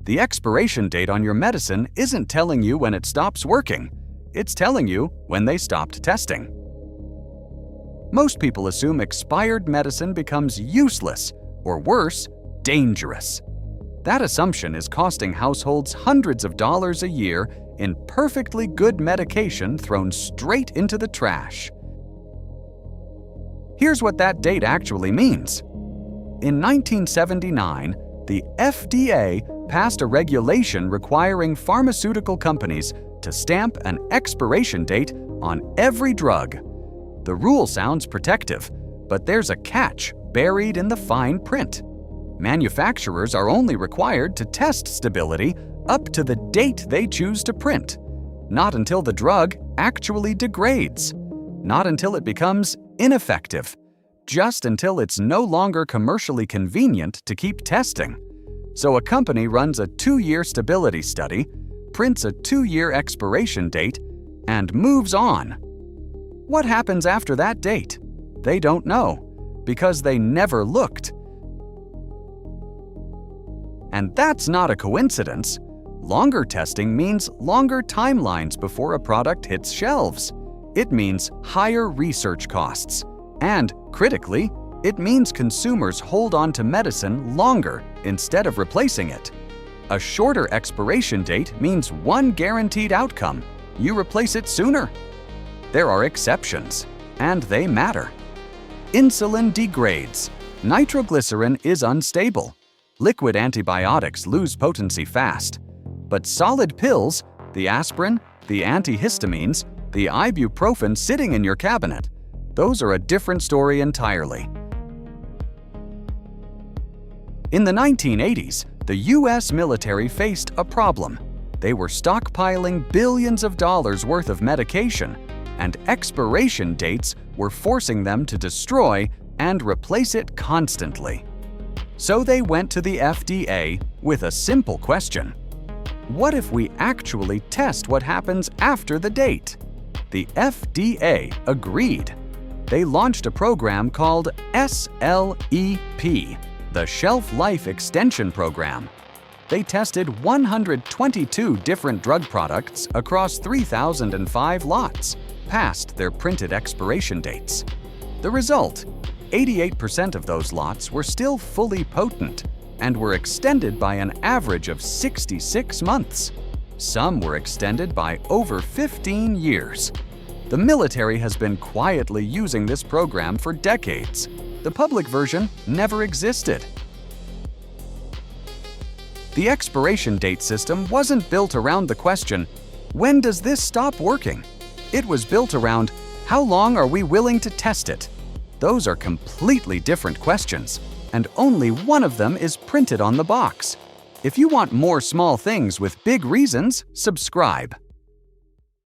The expiration date on your medicine isn't telling you when it stops working. It's telling you when they stopped testing. Most people assume expired medicine becomes useless, or worse, dangerous. That assumption is costing households hundreds of dollars a year in perfectly good medication thrown straight into the trash. Here's what that date actually means. In 1979, the FDA passed a regulation requiring pharmaceutical companies to stamp an expiration date on every drug. The rule sounds protective, but there's a catch buried in the fine print. Manufacturers are only required to test stability up to the date they choose to print, not until the drug actually degrades, not until it becomes ineffective, just until it's no longer commercially convenient to keep testing. So a company runs a 2-year stability study, prints a 2-year expiration date, and moves on. What happens after that date? They don't know, because they never looked. And that's not a coincidence. Longer testing means longer timelines before a product hits shelves. It means higher research costs. And, critically, it means consumers hold on to medicine longer instead of replacing it. A shorter expiration date means one guaranteed outcome: you replace it sooner. There are exceptions, and they matter. Insulin degrades. Nitroglycerin is unstable. Liquid antibiotics lose potency fast. But solid pills, the aspirin, the antihistamines, the ibuprofen sitting in your cabinet, those are a different story entirely. In the 1980s, the US military faced a problem. They were stockpiling billions of dollars worth of medication, and expiration dates were forcing them to destroy and replace it constantly. So they went to the FDA with a simple question: what if we actually test what happens after the date? The FDA agreed. They launched a program called SLEP, the Shelf Life Extension Program. They tested 122 different drug products across 3,005 lots, past their printed expiration dates. The result: 88% of those lots were still fully potent and were extended by an average of 66 months. Some were extended by over 15 years. The military has been quietly using this program for decades. The public version never existed. The expiration date system wasn't built around the question, when does this stop working? It was built around, how long are we willing to test it? Those are completely different questions, and only one of them is printed on the box. If you want more small things with big reasons, subscribe.